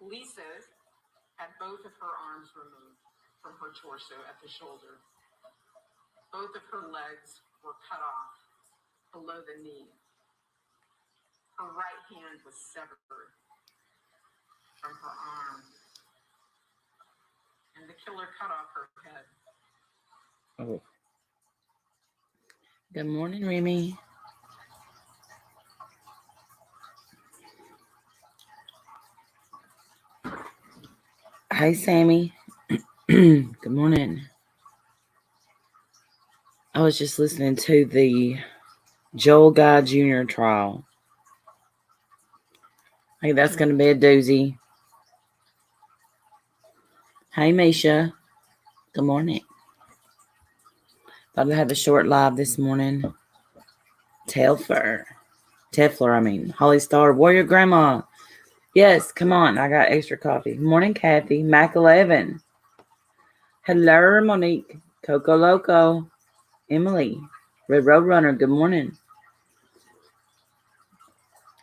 Lisa had both of her arms removed from her torso at the shoulder. Both of her legs were cut off below the knee. Her right hand was severed from her arm, and the killer cut off her head. Oh. Good morning, Remy. Hi, Sammy. Good morning. I was just listening to the Joel Guy Jr. trial. Hey, that's going to be a doozy. Hi, Misha. Good morning. Thought I'd have a short live this morning. Telfler, I mean. Holly Star, Warrior Grandma. Yes, come on. I got extra coffee. Morning, Kathy. Mac 11. Hello, Monique. Coco Loco. Emily. Red Road Runner. Good morning.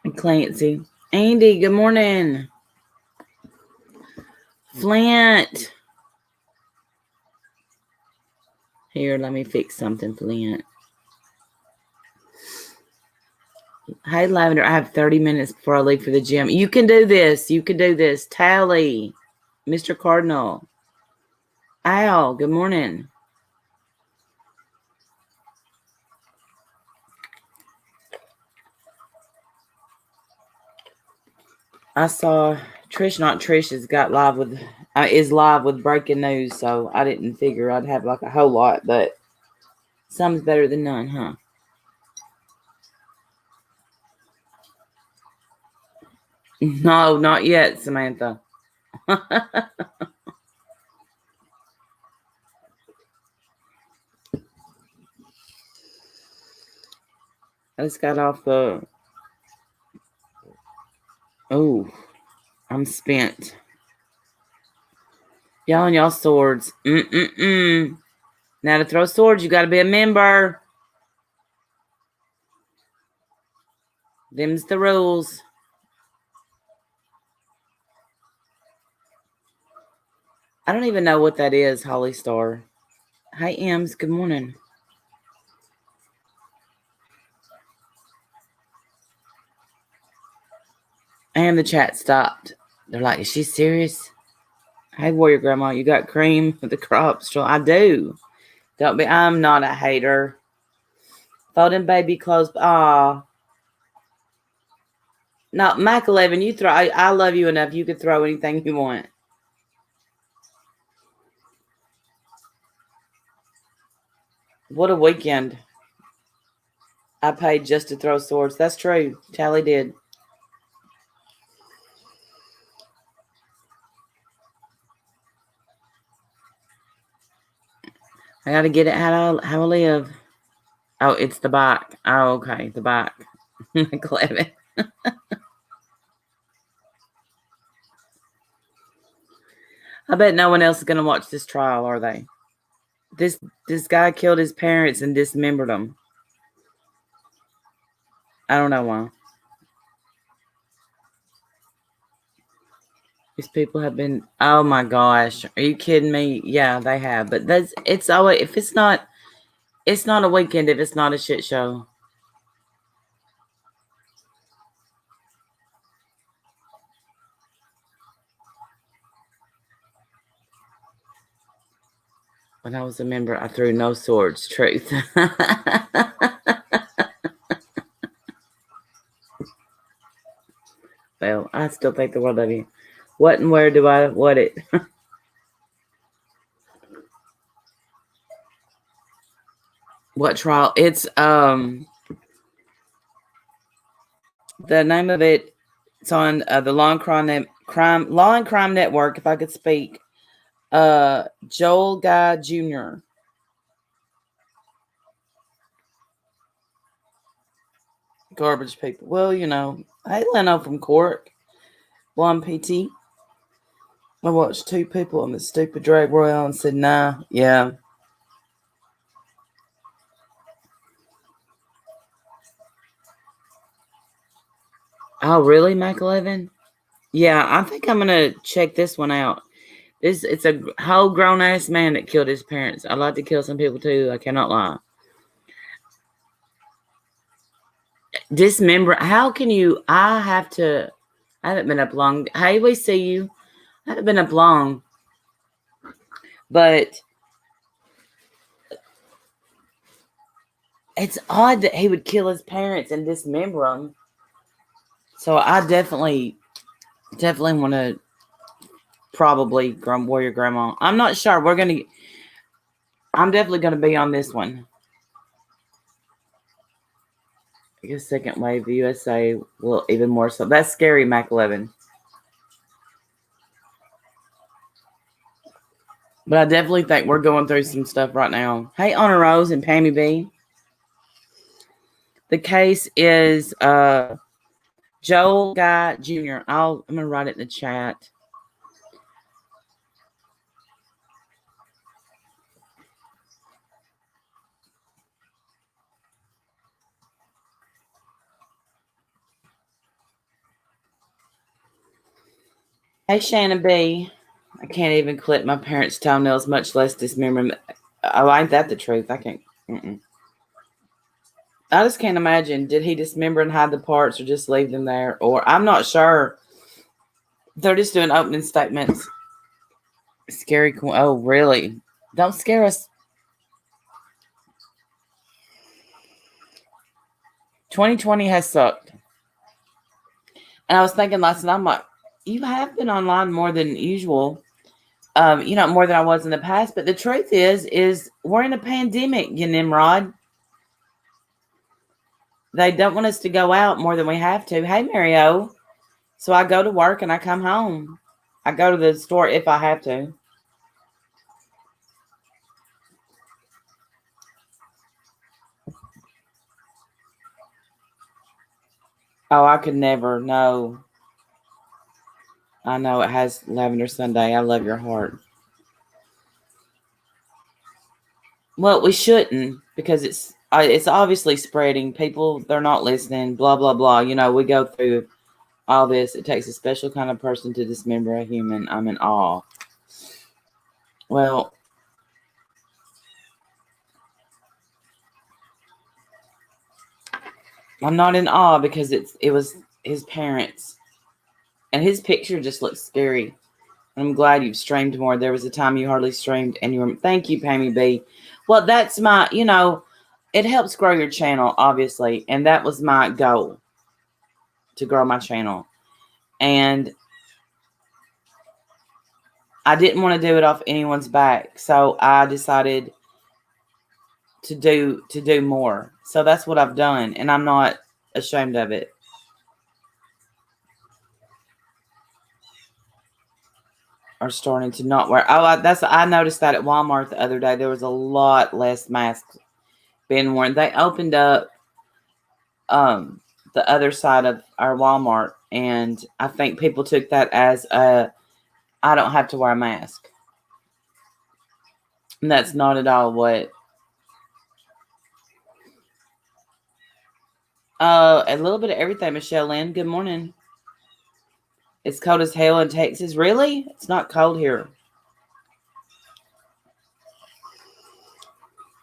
And Clancy. Andy, good morning. Flint. Here, let me fix something, Flint. Hey, Lavender, I have 30 minutes before I leave for the gym. You can do this. You can do this. Tally. Mr. Cardinal. Al, good morning. I saw Trish, not Trish, is live with breaking news, so I didn't figure I'd have like a whole lot, but some's better than none, huh? No, not yet, Samantha. I just got off the... Oh, I'm spent. Y'all and y'all swords. Now to throw swords, you gotta be a member. Them's the rules. I don't even know what that is, Holly Star. Hi, Ems. Good morning. And the chat stopped. They're like, is she serious? Hey, Warrior Grandma, you got cream with the crops? I do. Don't be. I'm not a hater. Folding baby clothes. Aw. No, Mac 11, you throw. I love you enough. You could throw anything you want. What a weekend. I paid just to throw swords. That's true. Tally did. I got to get it how I live. Oh, it's the bike. Oh, okay. The bike. Mac 11. I bet no one else is going to watch this trial, are they? This guy killed his parents and dismembered them. I don't know why. These people have been, oh my gosh. Are you kidding me? Yeah, they have. But it's always, if it's not a weekend if it's not a shit show. When I was a member, I threw no swords. Truth. Well, I still think the world of you. What and where do I what it? What trial? It's the name of it. It's on the Law and Crime Network. If I could speak, Joel Guy Jr. Garbage people. Well, you know, hey Leno from Cork, Blonde PT. I watched 2 people on the stupid drag royale and said, nah, yeah. Oh, really, Mac 11? Yeah, I think I'm gonna check this one out. It's a whole grown ass man that killed his parents. I'd like to kill some people too. I cannot lie. Dismember. How can you? I haven't been up long. Hey, we see you. I haven't been up long, but it's odd that he would kill his parents and dismember them. So I definitely want to probably warrior grandma. I'm not sure. I'm definitely gonna be on this one. I guess second wave USA will even more so. That's scary, Mac 11. But I definitely think we're going through some stuff right now. Hey, Honor Rose and Pammy B. The case is Joel Guy Jr. I'm gonna write it in the chat. Hey, Shannon B. I can't even clip my parents' toenails, much less dismember them. Oh, ain't that the truth? I can't. I just can't imagine. Did he dismember and hide the parts or just leave them there? Or I'm not sure. They're just doing opening statements. Scary. Oh, really? Don't scare us. 2020 has sucked. And I was thinking last night, I'm like, you have been online more than usual. More than I was in the past. But the truth is we're in a pandemic, you Nimrod. They don't want us to go out more than we have to. Hey, Mario. So I go to work and I come home. I go to the store if I have to. Oh, I could never. No. I know it has Lavender Sunday. I love your heart. Well, we shouldn't because it's obviously spreading. People, they're not listening. Blah blah blah. We go through all this. It takes a special kind of person to dismember a human. I'm in awe. Well, I'm not in awe because it was his parents, and his picture just looks scary. I'm glad you've streamed more. There was a time you hardly streamed, and you were. Thank you, Pammy B. Well, that's my. It helps grow your channel, obviously, and that was my goal, to grow my channel, and I didn't want to do it off anyone's back, so I decided to do more. So that's what I've done, and I'm not ashamed of it. Are starting to not wear. I noticed that at Walmart the other day. There was a lot less masks being worn. They opened up the other side of our Walmart, and I think people took that as I don't have to wear a mask. And that's not at all what. A little bit of everything, Michelle Lynn. Good morning. It's cold as hell in Texas. Really? It's not cold here.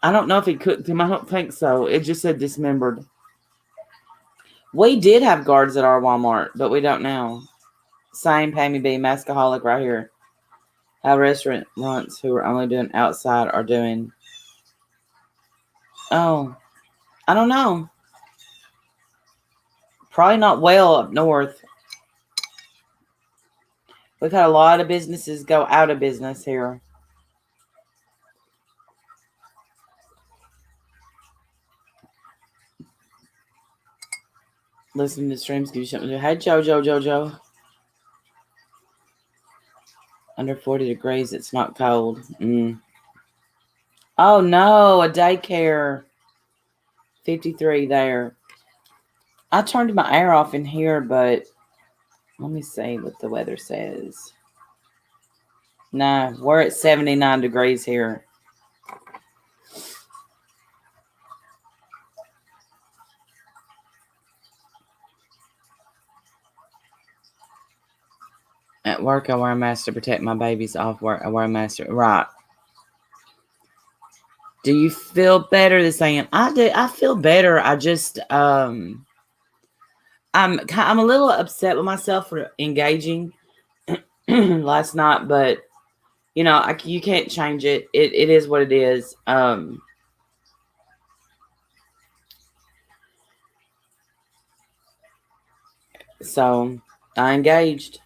I don't know if he cooked him. I don't think so. It just said dismembered. We did have guards at our Walmart, but we don't now. Same Pammy B, Maskaholic right here. How restaurants who are only doing outside are doing. Oh, I don't know. Probably not well up north. We've had a lot of businesses go out of business here. Listening to streams give you something to do. Hey, Jojo. Under 40 degrees, it's not cold. Oh, no, a daycare. 53 there. I turned my air off in here, but let me see what the weather says. No, we're at 79 degrees here. At work, I wear a mask to protect my babies. Off work, I wear a mask. Right. Do you feel better this AM? I do. I feel better. I just I'm a little upset with myself for engaging last night, but you know, you can't change it. It is what it is. So I engaged.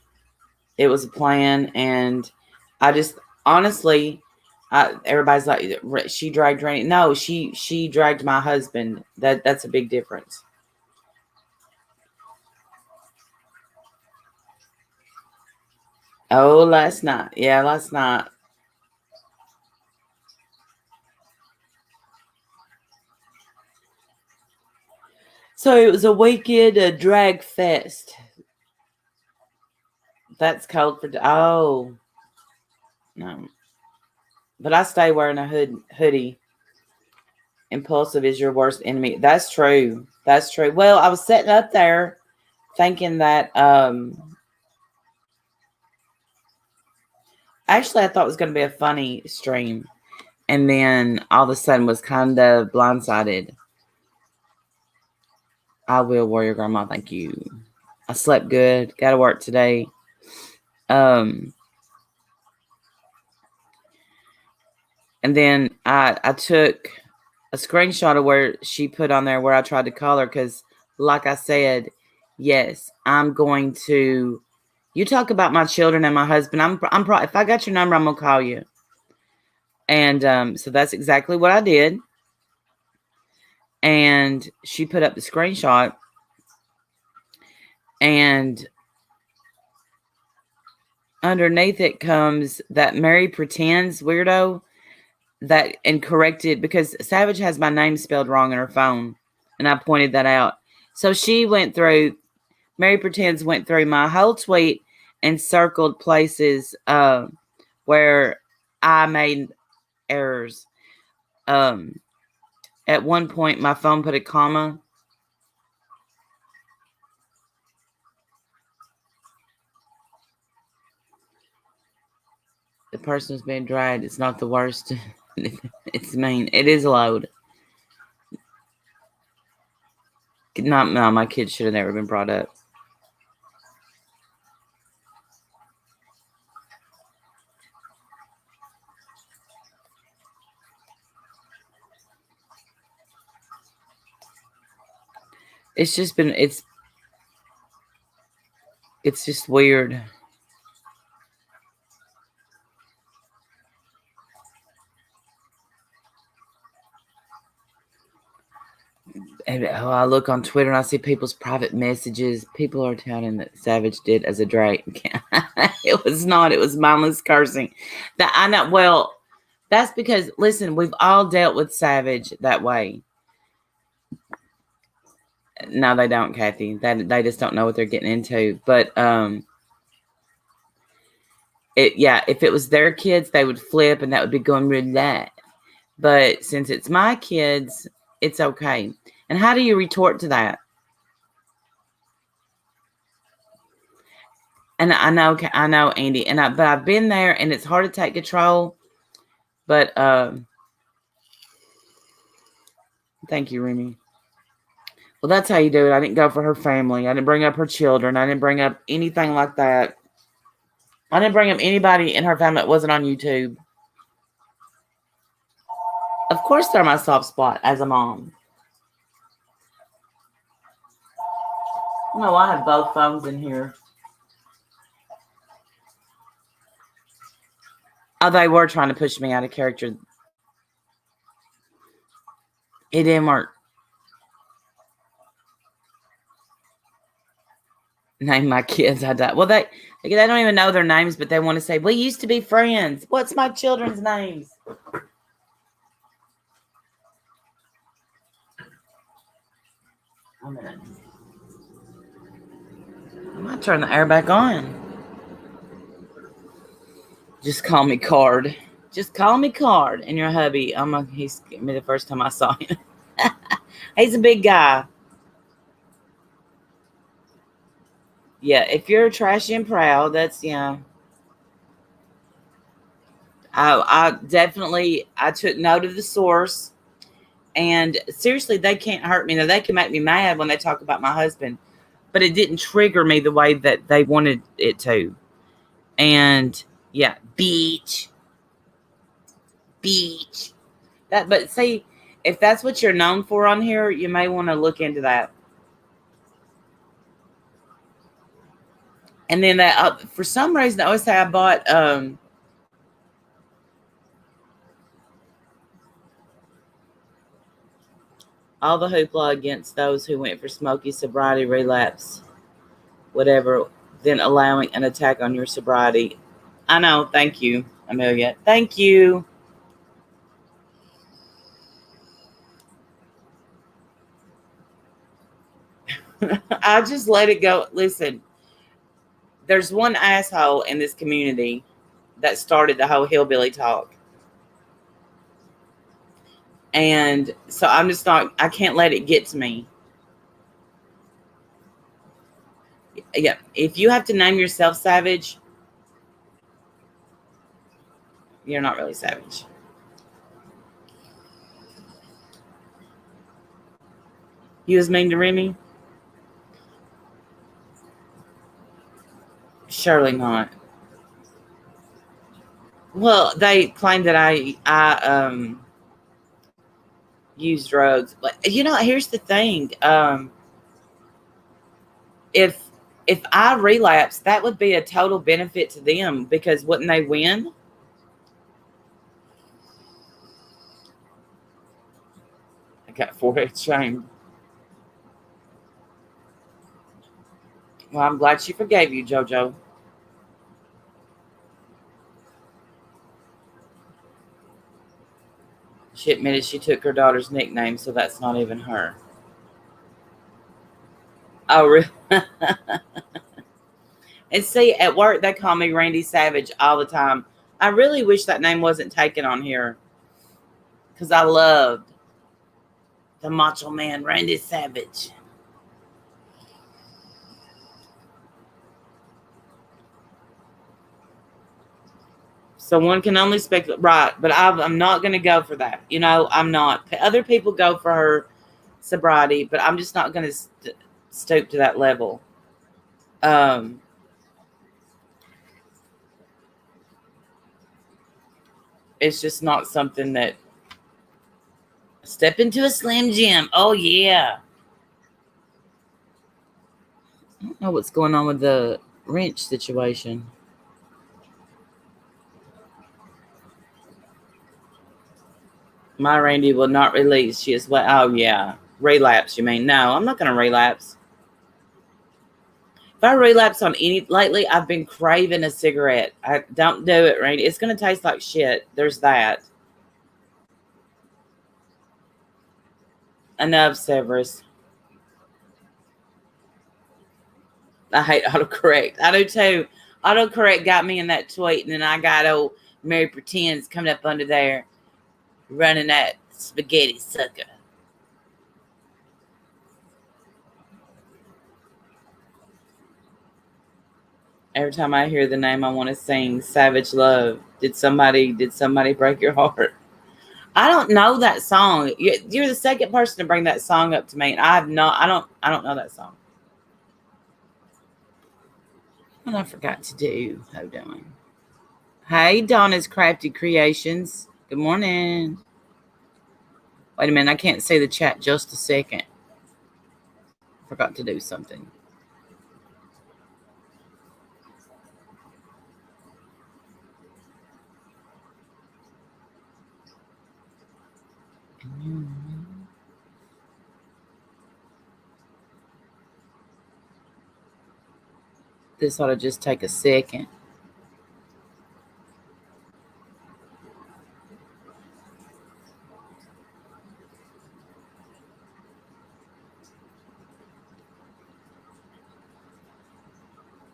It was a plan, and I just honestly, everybody's like, she dragged Rainy. No, she dragged my husband. That's a big difference. Oh, last night. Yeah, last night. So it was a weekend drag fest. That's code for oh no. But I stay wearing a hoodie. Impulsive is your worst enemy. That's true. That's true. Well, I was sitting up there thinking that actually I thought it was going to be a funny stream, and then all of a sudden was kind of blindsided. I will, Warrior Grandma. Thank you. I slept good. Got to work today. And then I took a screenshot of where she put on there where I tried to call her because, like I said, yes, I'm going to. You talk about my children and my husband. If I got your number, I'm gonna call you. And so that's exactly what I did. And she put up the screenshot, and underneath it comes that Mary Pretends weirdo that and corrected because Savage has my name spelled wrong in her phone, and I pointed that out. So she went through. Mary Pretends went through my whole tweet and circled places where I made errors. At one point, my phone put a comma. The person who's being dragged. It's not the worst. It's mean. It is loud. No, my kids should have never been brought up. It's just been it's just weird. And I look on Twitter and I see people's private messages. People are touting that Savage did as a Drake. It was not. It was mindless cursing. That I know. Well, that's because listen, we've all dealt with Savage that way. No, they don't, Kathy. They just don't know what they're getting into. But if it was their kids, they would flip and that would be going roulette. But since it's my kids, it's okay. And how do you retort to that? And I know, Andy, but I've been there, and it's hard to take control. But thank you, Remy. Well, that's how you do it. I didn't go for her family. I didn't bring up her children. I didn't bring up anything like that. I didn't bring up anybody in her family that wasn't on YouTube. Of course, they're my soft spot as a mom. No, I have both phones in here. Oh, they were trying to push me out of character. It didn't work. Name my kids. I died. Well, they don't even know their names, but they want to say, we used to be friends. What's my children's names? I'm going to turn the air back on. Just call me Card. Just call me Card. And your hubby, he scared me the first time I saw him. He's a big guy. Yeah, if you're trashy and proud, that's yeah. I definitely I took note of the source, and seriously, they can't hurt me. Now they can make me mad when they talk about my husband, but it didn't trigger me the way that they wanted it to. And yeah, beach. That, but see, if that's what you're known for on here, you may want to look into that. And then that for some reason, I always say I bought all the hoopla against those who went for smoky sobriety relapse, whatever, then allowing an attack on your sobriety. I know. Thank you, Amelia. Thank you. I just let it go. Listen, there's one asshole in this community that started the whole hillbilly talk. And so I'm just not, I can't let it get to me. Yeah. If you have to name yourself savage, you're not really savage. You was mean to Remy? Surely not. Well, they claim that I use drugs, but here's the thing. If I relapse, that would be a total benefit to them because wouldn't they win? I got forehead shame. Well, I'm glad she forgave you, JoJo. She admitted she took her daughter's nickname, so that's not even her. Oh, really? And see, at work, they call me Randy Savage all the time. I really wish that name wasn't taken on here because I loved the Macho Man, Randy Savage. So one can only speculate, right? But I'm not going to go for that. I'm not. Other people go for her sobriety, but I'm just not going to stoop to that level. It's just not something that step into a Slim Jim. Oh yeah. I don't know what's going on with the wrench situation. My Randy will not release. She is what? Oh yeah, relapse. You mean? No, I'm not going to relapse. If I relapse on lately, I've been craving a cigarette. I don't do it, Randy. It's going to taste like shit. There's that. Enough, Severus. I hate autocorrect. I do too. Autocorrect got me in that tweet, and then I got old Mary Pretends coming up under there, running that spaghetti sucker. Every time I hear the name, I want to sing "Savage Love." Did somebody break your heart? I don't know that song. You're the second person to bring that song up to me, and I don't know that song. What I forgot to do. How you doing? Hey, Donna's Crafty Creations. Good morning. Wait a minute, I can't see the chat just a second. Forgot to do something. This ought to just take a second.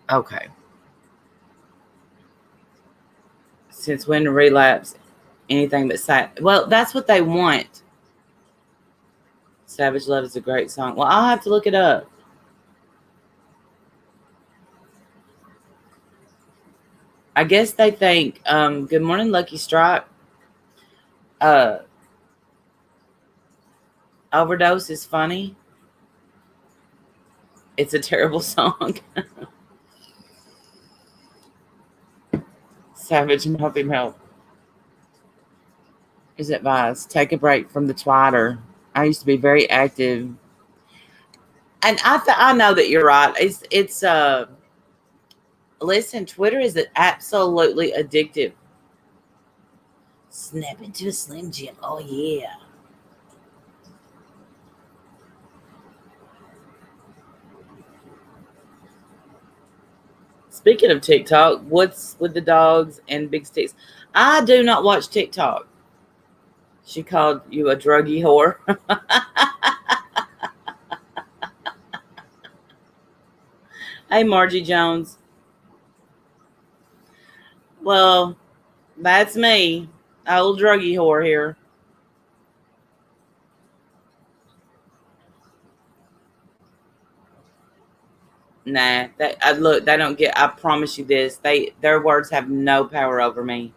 Okay. Since when to relapse? Anything but well, that's what they want. Savage Love is a great song. Well, I'll have to look it up. I guess they think, good morning, Lucky Strike. Overdose is funny. It's a terrible song. Savage Muffy Milk is advised. Take a break from the Twitter. I used to be very active. And I know that you're right. Listen, Twitter is absolutely addictive. Snap into a Slim Jim. Oh, yeah. Speaking of TikTok, what's with the dogs and big sticks? I do not watch TikTok. She called you a druggy whore. Hey, Margie Jones. Well, that's me, old druggy whore here. Nah, look, they don't get. I promise you this. Their words have no power over me.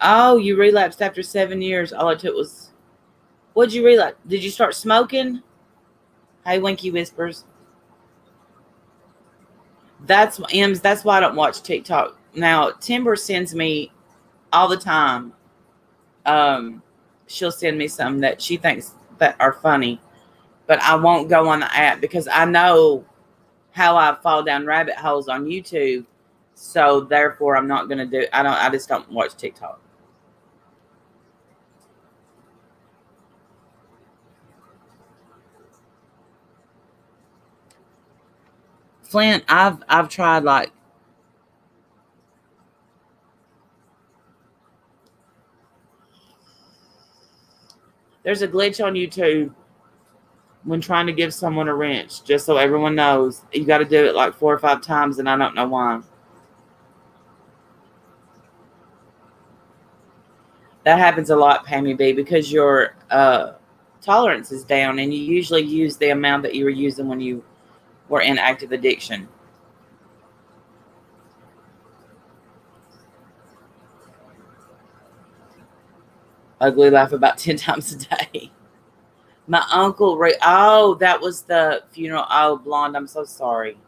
Oh, you relapsed after 7 years. All it took was. What'd you relapse? Did you start smoking? Hey, Winky Whispers. That's M's. That's why I don't watch TikTok now. Timber sends me all the time. She'll send me some that she thinks that are funny, but I won't go on the app because I know how I fall down rabbit holes on YouTube. So therefore, I'm not gonna do. I just don't watch TikTok. Flint, I've tried like. There's a glitch on YouTube when trying to give someone a wrench, just so everyone knows. You got to do it like 4 or 5 times, and I don't know why. That happens a lot, Pammy B, because your tolerance is down, and you usually use the amount that you were using when you were in active addiction. Ugly laugh about 10 times a day. My uncle, oh, that was the funeral. Oh, blonde, I'm so sorry.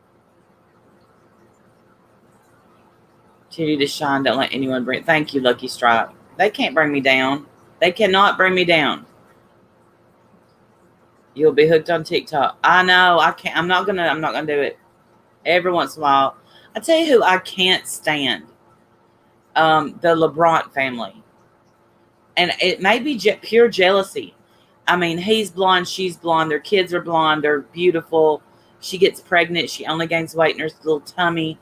Continue to shine. Don't let anyone bring. Thank you, Lucky Strike. They can't bring me down. They cannot bring me down. You'll be hooked on TikTok. I know. I can't. I'm not gonna do it. Every once in a while, I tell you who I can't stand. The LeBron family, and it may be pure jealousy. I mean, he's blonde, she's blonde. Their kids are blonde. They're beautiful. She gets pregnant. She only gains weight in her little tummy.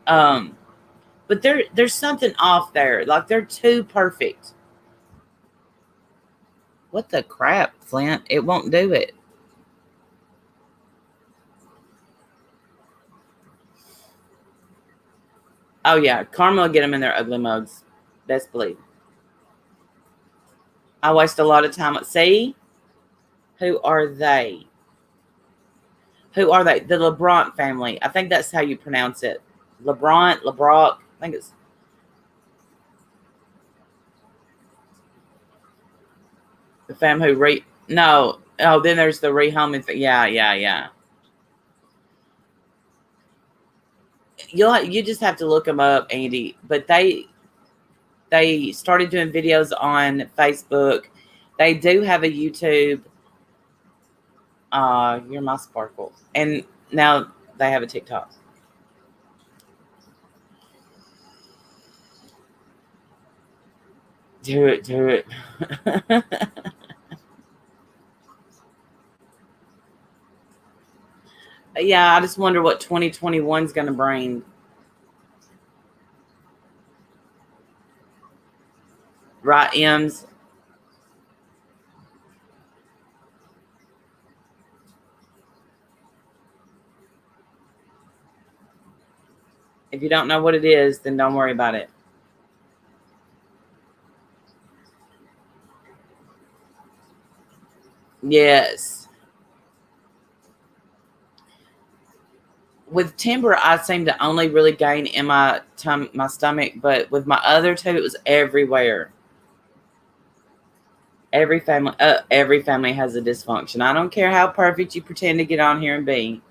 But there's something off there. Like they're too perfect. What the crap, Flint? It won't do it. Oh yeah, Karma will get them in their ugly mugs. Best believe. I waste a lot of time. See, who are they? Who are they? The LeBron family. I think that's how you pronounce it. LeBrock. I think it's the fam who no. Oh, then there's the rehoming. Yeah. You just have to look them up, Andy. But they started doing videos on Facebook. They do have a YouTube. You're my sparkle. And now they have a TikTok. Do it. Yeah, I just wonder what 2021 is going to bring. Right, M's? If you don't know what it is, then don't worry about it. Yes. With timber, I seem to only really gain in my stomach, but with my other two, it was everywhere. Every family has a dysfunction. I don't care how perfect you pretend to get on here and be.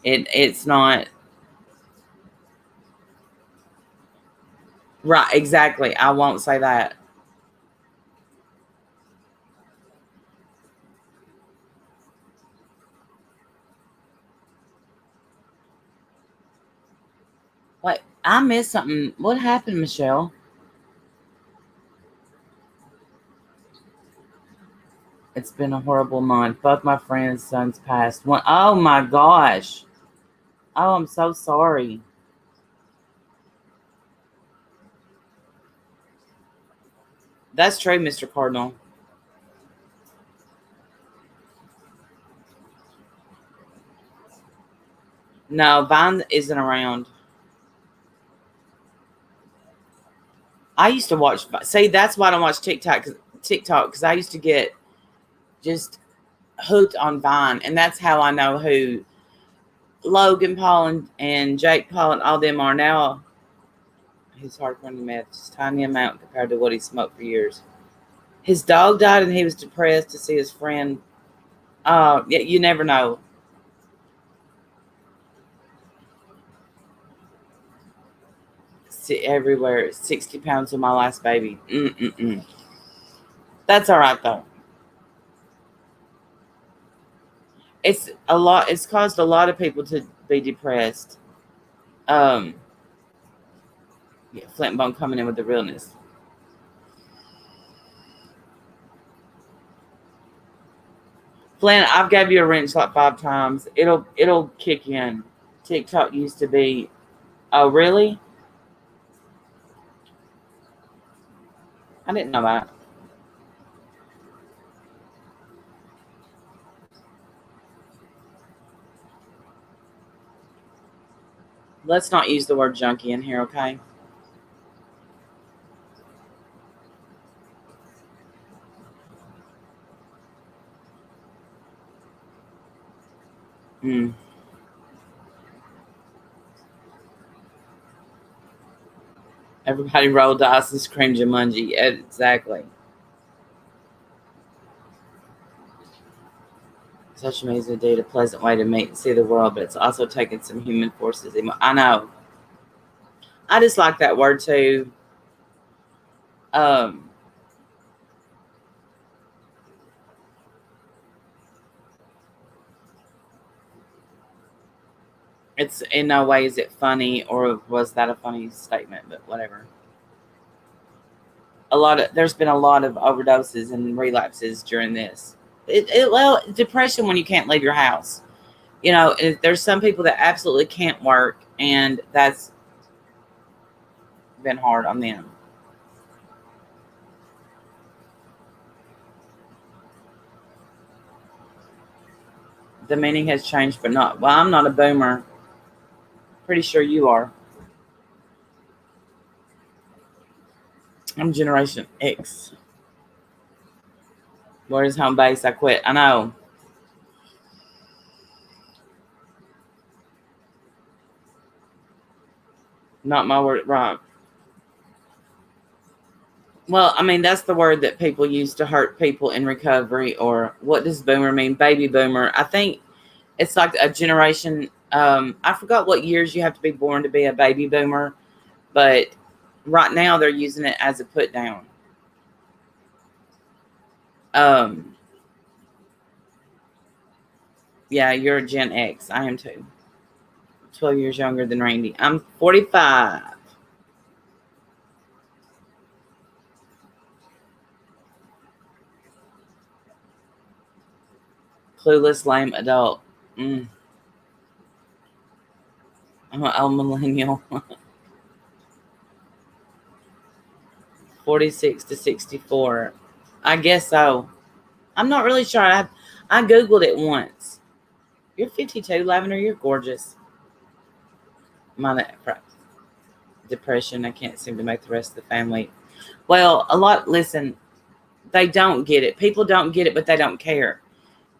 It's not right. Exactly. I won't say that. What? I missed something. What happened, Michelle? It's been a horrible month. Both my friends' sons passed. One. Oh my gosh. Oh, I'm so sorry. That's true, Mr. Cardinal. No, Vine isn't around. I used to watch. See, that's why I don't watch TikTok. Because I used to get just hooked on Vine, and that's how I know who Logan Paul and Jake Paul and all them are now. His hard-running meth, just tiny amount compared to what he smoked for years. His dog died, and he was depressed to see his friend. Yeah, you never know. Everywhere, 60 pounds of my last baby. That's all right though. It's a lot. It's caused a lot of people to be depressed. Um, yeah, Flint Bone coming in with the realness. Flint, I've gave you a wrench like 5 times. It'll kick in. TikTok used to be. Oh, really? I didn't know that. Let's not use the word junkie in here, okay? Mm. Everybody roll dice and scream Jumanji. Exactly. Social media is indeed a pleasant way to meet and see the world, but it's also taken some human forces. I know. I just like that word too. Um, it's in no way is it funny, or was that a funny statement? But whatever. There's been a lot of overdoses and relapses during this. Well, depression when you can't leave your house. There's some people that absolutely can't work, and that's been hard on them. The meaning has changed, but not. Well, I'm not a boomer. Pretty sure you are. I'm Generation X. Where's home base? I quit. I know. Not my word. Right. Well, I mean, that's the word that people use to hurt people in recovery. Or what does boomer mean? Baby boomer. I think it's like a generation. I forgot what years you have to be born to be a baby boomer, but right now they're using it as a put down. Um, yeah, you're a Gen X. I am too. 12 years younger than Randy. I'm 45. Clueless, lame adult. I'm an old millennial. 46 to 64. I guess so. I'm not really sure. I Googled it once. You're 52, Lavender. You're gorgeous. My depression. I can't seem to make the rest of the family. Well, listen, They don't get it. People don't get it, but they don't care.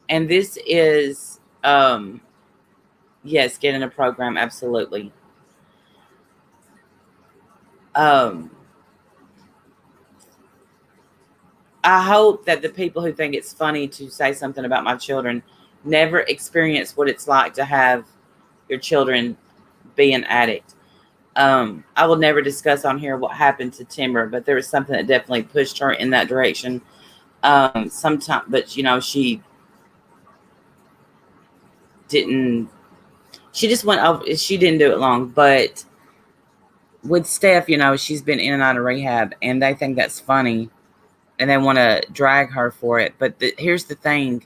And this is, yes, get in a program. Absolutely. I hope that the people who think it's funny to say something about my children never experience what it's like to have your children be an addict. I will never discuss on here what happened to Timber, but there was something that definitely pushed her in that direction. Sometime, but she didn't. She just went over. She didn't do it long, but with Steph, she's been in and out of rehab, and they think that's funny, and they want to drag her for it. But here's the thing: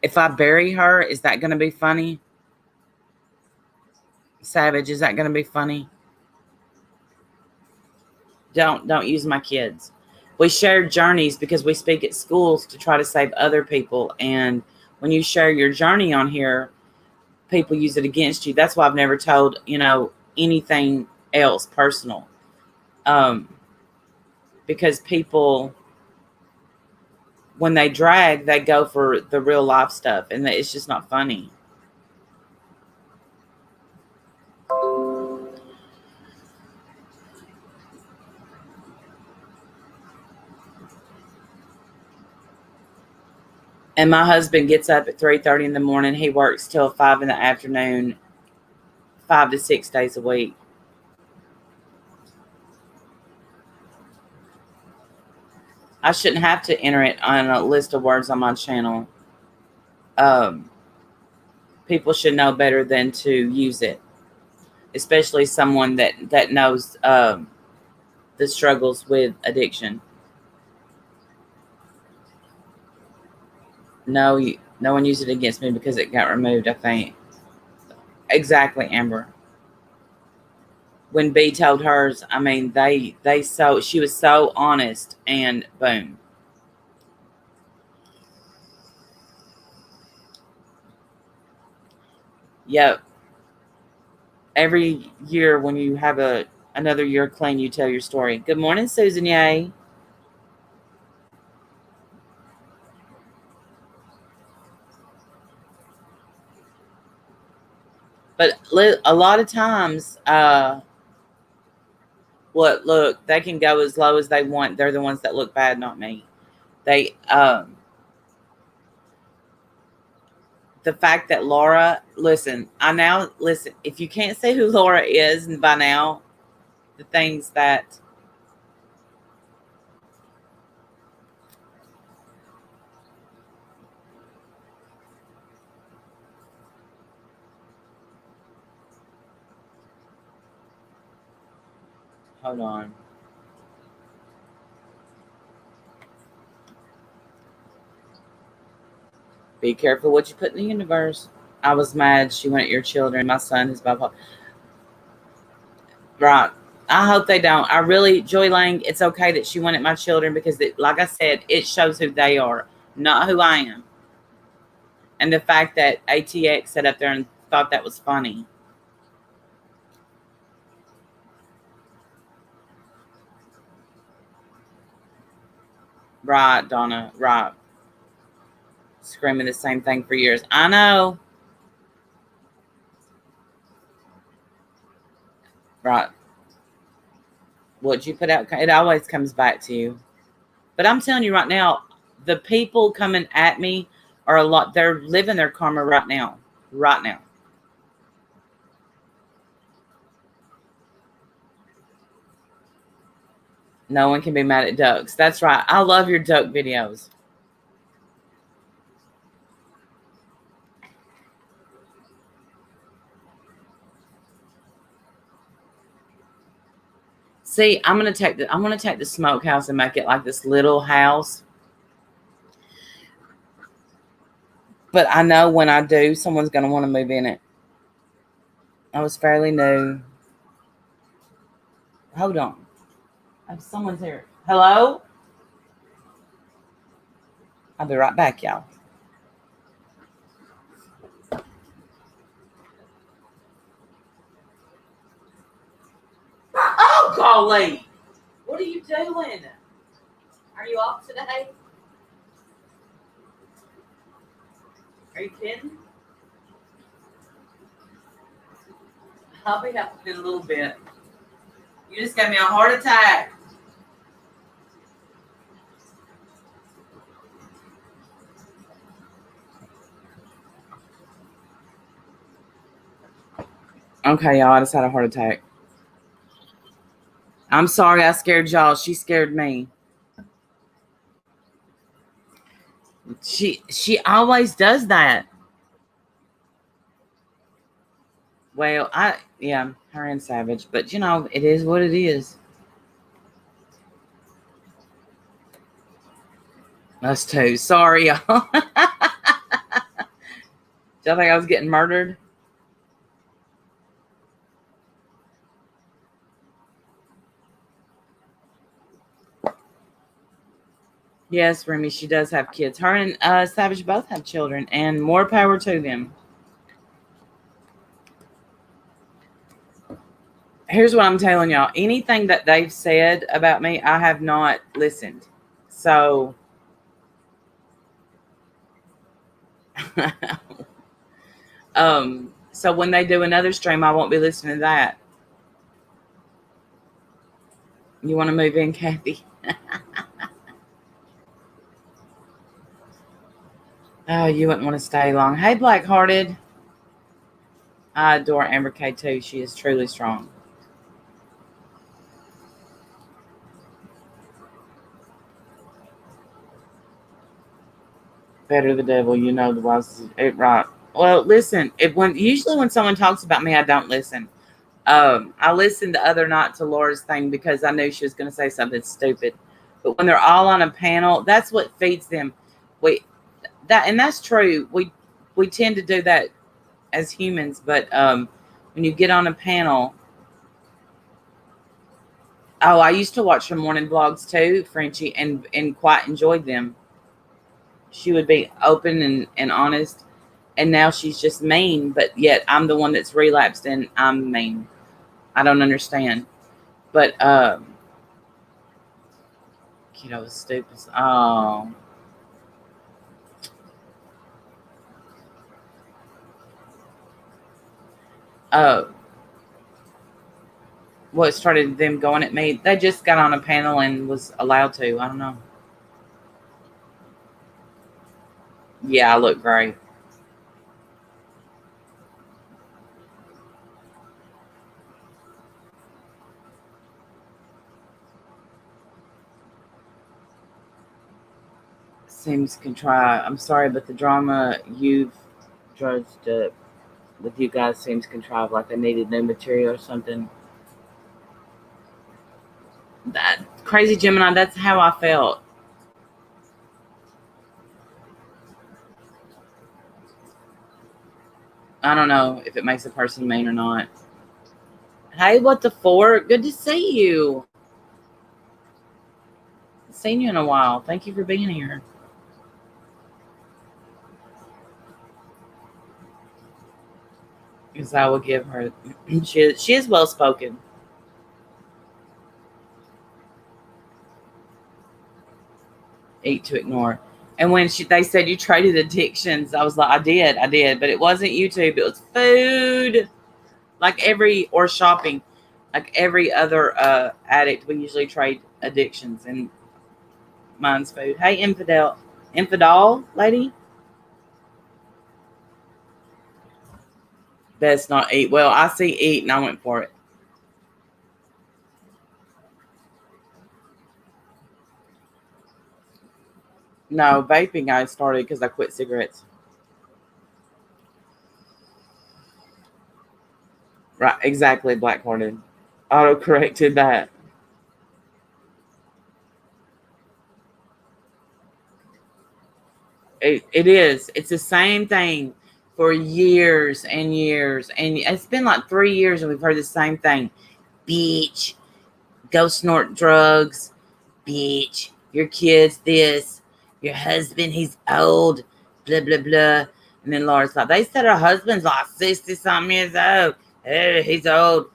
if I bury her, is that going to be funny? Savage, is that going to be funny? Don't use my kids. We share journeys because we speak at schools to try to save other people. And when you share your journey on here, people use it against you. That's why I've never told, anything else personal. Because people, when they drag, they go for the real life stuff. And it's just not funny. And my husband gets up at 3:30 in the morning. He works till 5 in the afternoon, 5 to 6 days a week. I shouldn't have to enter it on a list of words on my channel. People should know better than to use it, especially someone that knows the struggles with addiction. No one used it against me because it got removed, I think. Exactly, Amber. When B told hers, I mean, she was so honest, and boom. Yep. Every year when you have another year clean, you tell your story. Good morning, Susan. Yay. But a lot of times, look, they can go as low as they want. They're the ones that look bad, not me. The fact that Laura, listen, if you can't say who Laura is, and by now, the things that hold on. Be careful what you put in the universe. I was mad she went at your children. My son is bipolar. Right. I hope they don't. I really, Joy Lang, it's okay that she went at my children because, like I said, it shows who they are, not who I am. And the fact that ATX sat up there and thought that was funny. Right, Donna. Right. Screaming the same thing for years. I know. Right. What you put out, it always comes back to you. But I'm telling you right now, the people coming at me are a lot. They're living their karma right now. Right now. No one can be mad at ducks. That's right. I love your duck videos. See, I'm gonna take the smokehouse and make it like this little house. But I know when I do, someone's gonna want to move in it. I was fairly new. Hold on. Someone's here. Hello? I'll be right back, y'all. Oh, golly. What are you doing? Are you off today? Are you kidding? I'll be up in a little bit. You just gave me a heart attack. Okay, y'all, I just had a heart attack. I'm sorry I scared y'all. She scared me. She always does that. Well, her and Savage, but you know, it is what it is. Us too. Sorry, y'all. Y'all think I was getting murdered? Yes, Remy, she does have kids. Her and Savage both have children, and more power to them. Here's what I'm telling y'all. Anything that they've said about me, I have not listened. So, so when they do another stream, I won't be listening to that. You want to move in, Kathy? Oh, you wouldn't want to stay long. Hey, Blackhearted. I adore Amber K too. She is truly strong. Better the devil, you know the wise. Right. Well, listen. Usually when someone talks about me, I don't listen. I listened the other night to Laura's thing because I knew she was going to say something stupid. But when they're all on a panel, that's what feeds them. That's true. We tend to do that as humans, but when you get on a panel, I used to watch her morning vlogs too, Frenchie, and quite enjoyed them. She would be open and honest, and now she's just mean, but yet I'm the one that's relapsed and I'm mean. I don't understand. But kiddo was stupid. Oh. What started them going at me? They just got on a panel and was allowed to. I don't know. Yeah, I look great. Seems contrived. I'm sorry, but the drama you've drudged up with you guys seems contrived, like they needed new material or something. That crazy Gemini, that's how I felt. I don't know if it makes a person mean or not. Hey, what the fork? Good to see you. Seen you in a while. Thank you for being here. Because I will give her. She is well spoken. Eat to ignore. And when they said you traded addictions, I was like, I did, but it wasn't YouTube. It was food, or shopping, like every other addict. We usually trade addictions, and mine's food. Hey, infidel lady. Best not eat. Well, I see eat, and I went for it. No, vaping I started because I quit cigarettes. Right, exactly, Blackhearted. Auto-corrected that. It is. It's the same thing for years and years. And it's been like 3 years and we've heard the same thing. Bitch, go snort drugs. Bitch, your kid's this. Your husband, he's old. Blah, blah, blah. And then Laura's like, they said her husband's like 60-something years old. Oh, he's old.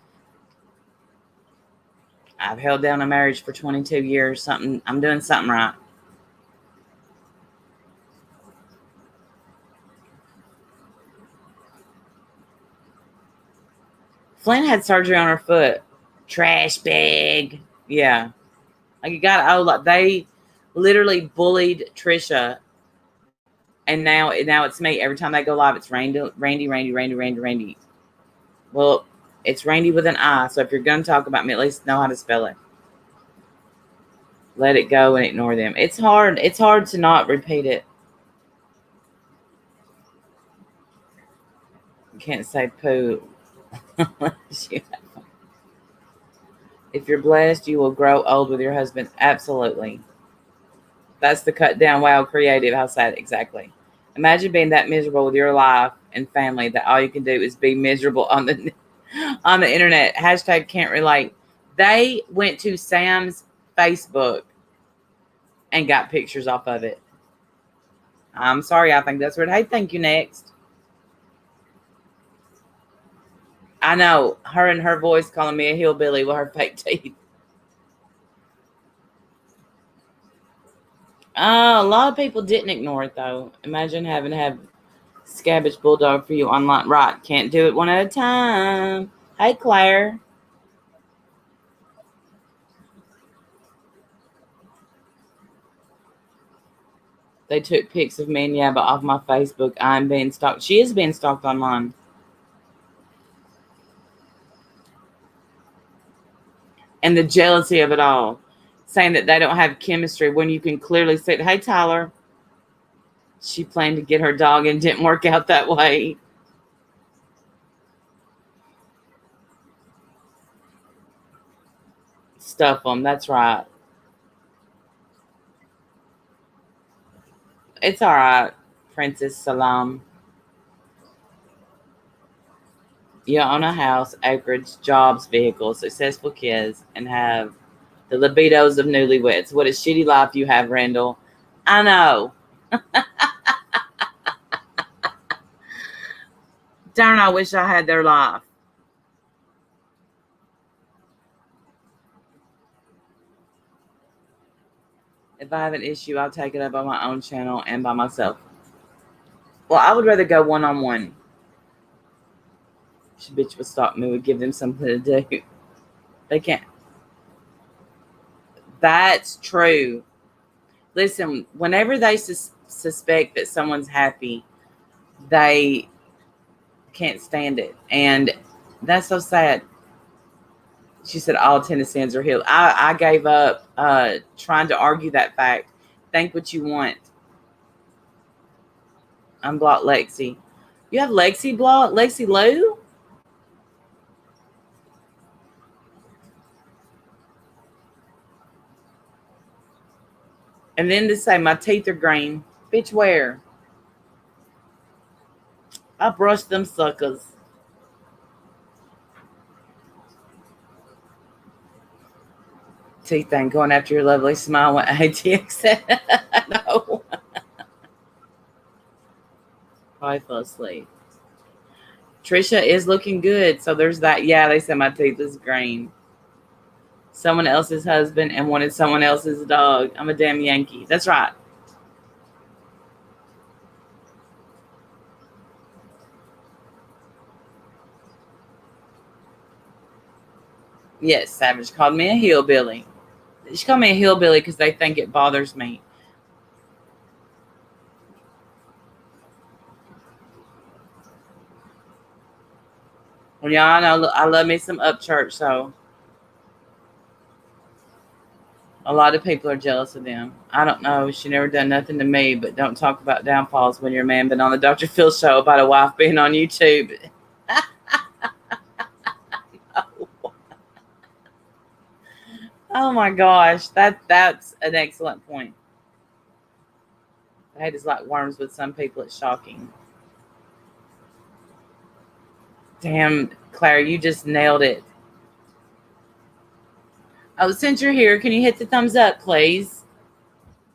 I've held down a marriage for 22 years. I'm doing something right. Flynn had surgery on her foot. Trash bag. Yeah. Like, you got, like, they literally bullied Trisha. And now it's me. Every time they go live, it's Randy. Well, it's Randy with an I. So if you're going to talk about me, at least know how to spell it. Let it go and ignore them. It's hard. It's hard to not repeat it. You can't say poo. If you're blessed, you will grow old with your husband. Absolutely. That's the cut down. Wow, creative. How sad. Exactly. Imagine being that miserable with your life and family that all you can do is be miserable on the internet. Hashtag can't relate. They went to Sam's Facebook and got pictures off of it. I'm sorry. I think that's weird. Hey, thank you. Next. I know her and her voice calling me a hillbilly with her fake teeth. A lot of people didn't ignore it though. Imagine having to have Scabbage Bulldog for you online. Right. Can't do it one at a time. Hey, Claire. They took pics of me and Yabba off my Facebook. I'm being stalked. She is being stalked online. And the jealousy of it all. Saying that they don't have chemistry when you can clearly say, hey, Tyler. She planned to get her dog and didn't work out that way. Stuff them. That's right. It's all right, Princess Salam. You own a house, acreage, jobs, vehicles, successful kids, and have the libidos of newlyweds. What a shitty life you have, Randall. I know. Darn, I wish I had their life. If I have an issue, I'll take it up on my own channel and by myself. Well, I would rather go one-on-one. She bitch would stop me, would give them something to do. They can't. That's true. Listen, whenever they suspect that someone's happy, they can't stand it. And that's so sad. She said all Tennesseans are healed. I gave up trying to argue that fact. Think what you want. Unblock Lexi. You have Lexi blocked? Lexi Lou? And then to say my teeth are green. Bitch, where? I brushed them suckers. Teeth thing going after your lovely smile when ATX said no. Probably fell asleep. Trisha is looking good. So there's that. Yeah, they said my teeth is green. Someone else's husband and wanted someone else's dog. I'm a damn Yankee. That's right. Yes, Savage called me a hillbilly. She called me a hillbilly because they think it bothers me. Well, y'all know I love me some Upchurch, so a lot of people are jealous of them. I don't know. She never done nothing to me, but don't talk about downfalls when your man been on the Dr. Phil show about a wife being on YouTube. Oh my gosh, that's an excellent point. I hate is like worms with some people. It's shocking. Damn, Claire, you just nailed it. Oh, since you're here, can you hit the thumbs up, please?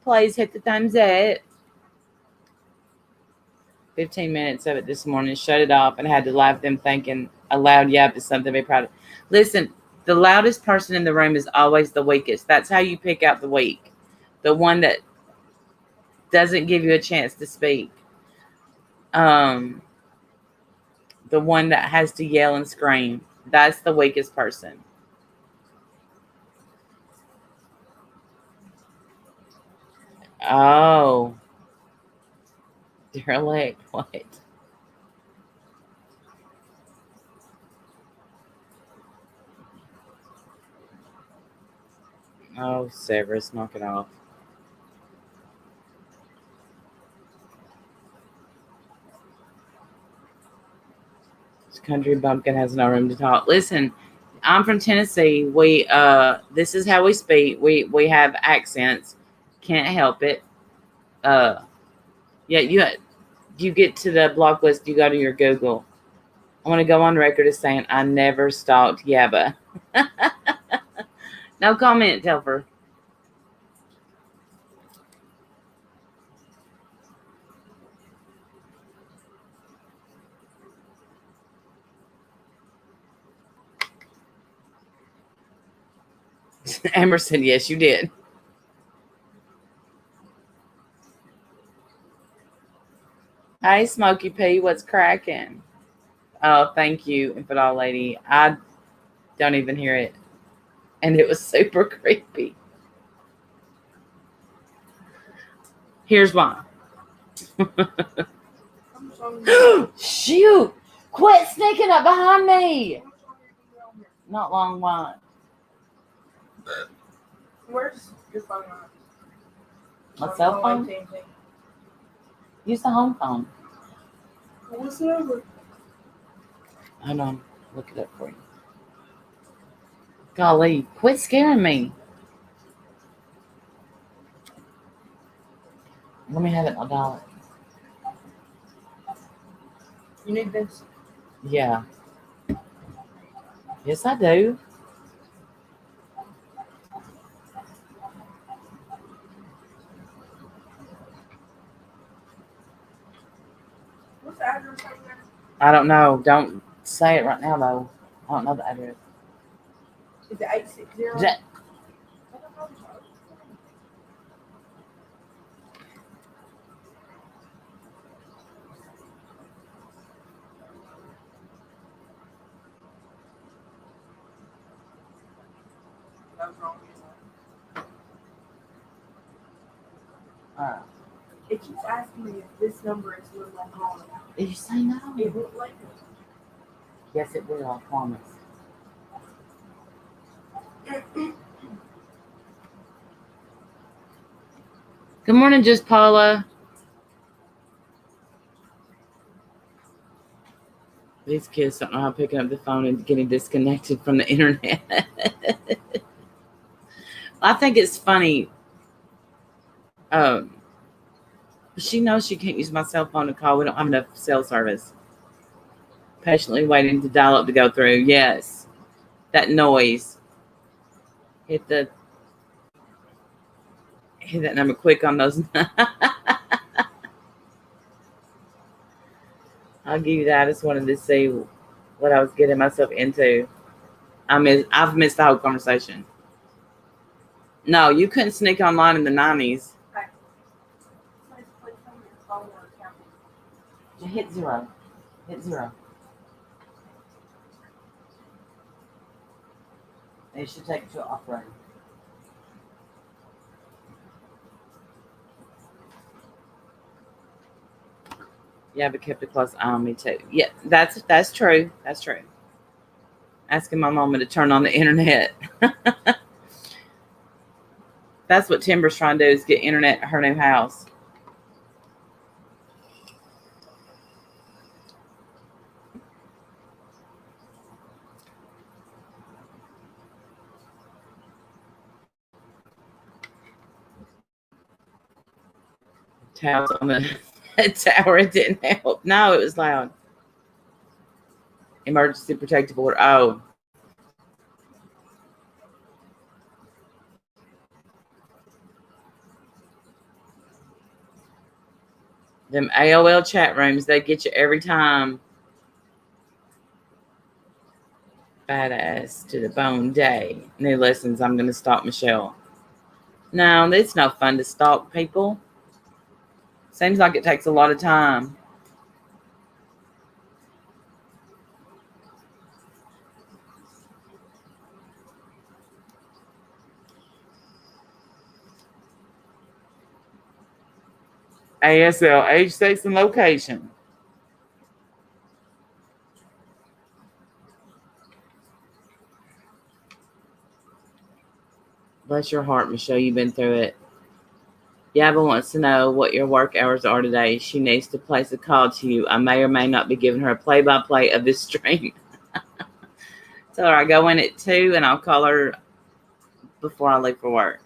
Please hit the thumbs up. 15 minutes of it this morning, shut it off, and had to laugh them thinking aloud, yep, is something to be proud of. Listen, The loudest person in the room is always the weakest. That's how you pick out the weak. The one that doesn't give you a chance to speak. The one that has to yell and scream. That's the weakest person. Oh. Derelict. What? Oh, Severus, knock it off. This country bumpkin has no room to talk. Listen, I'm from Tennessee. We this is how we speak. We have accents. Can't help it. Yeah, you get to the block list, you go to your Google. I want to go on record as saying I never stalked Yabba. No comment, Telfer. Emerson, yes, you did. Hey, Smokey P, what's cracking? Oh, thank you, Infidel Lady. I don't even hear it. And it was super creepy. Here's why. Shoot! Quit sneaking up behind me! Not long why. Where's your phone at? My cell phone? Use the home phone. What's it over? Hold on. Look it up for you. Golly, quit scaring me. Let me have it, $1. You need this? Yeah. Yes, I do. What's the address over there? I don't know. Don't say it right now, though. I don't know the address. Is it 860? That- That was wrong. It keeps asking me if this number is the one I'm calling. Did you say no? It won't let me. Yes, it will. I promise. Good morning, Just Paula. These kids don't know how picking up the phone and getting disconnected from the internet. I think it's funny. She knows she can't use my cell phone to call. We don't have enough cell service. Patiently waiting to dial up to go through. Yes. That noise. Hit that number quick on those. I'll give you that. I just wanted to see what I was getting myself into. I've missed the whole conversation. No, you couldn't sneak online in the 90s. Hit 0. Hit 0. It should take you to operator. Yeah, but kept a close eye on me too. Yeah, that's true. That's true. Asking my mama to turn on the internet. That's what Timber's trying to do, is get internet at her new house. Towels on the tower. It didn't help. No, it was loud. Emergency protective order. Oh. Them AOL chat rooms, they get you every time. Badass to the bone day. New lessons. I'm going to stalk Michelle. No, it's no fun to stalk people. Seems like it takes a lot of time. ASL, age, sex, and location. Bless your heart, Michelle. You've been through it. Yaba wants to know what your work hours are today. She needs to place a call to you. I may or may not be giving her a play-by-play of this stream. Tell her I go in at 2 and I'll call her before I leave for work.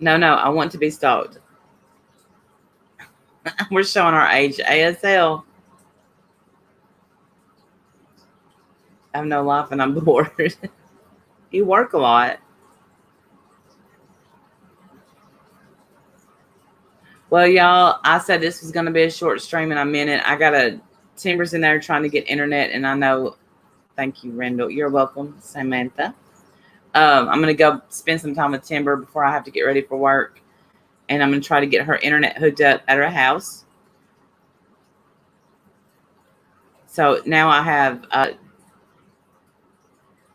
No, I want to be stalked. We're showing our age. ASL. I have no life and I'm bored. You work a lot. Well, y'all, I said this was going to be a short stream and I meant it. I got a Timber's in there trying to get internet and I know. Thank you, Rendell. You're welcome, Samantha. I'm going to go spend some time with Timber before I have to get ready for work. And I'm going to try to get her internet hooked up at her house. So now I have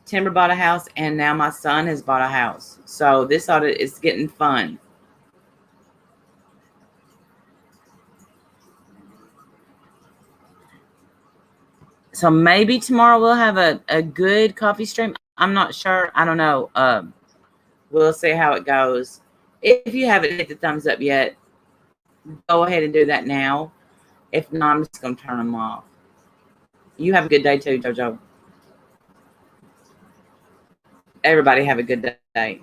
Timber bought a house and now my son has bought a house. So this audit is getting fun. So maybe tomorrow we'll have a good coffee stream. I'm not sure. I don't know. We'll see how it goes. If you haven't hit the thumbs up yet, go ahead and do that now. If not, I'm just going to turn them off. You have a good day too, JoJo. Everybody have a good day.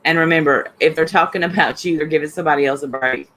And remember, if they're talking about you, they're giving somebody else a break.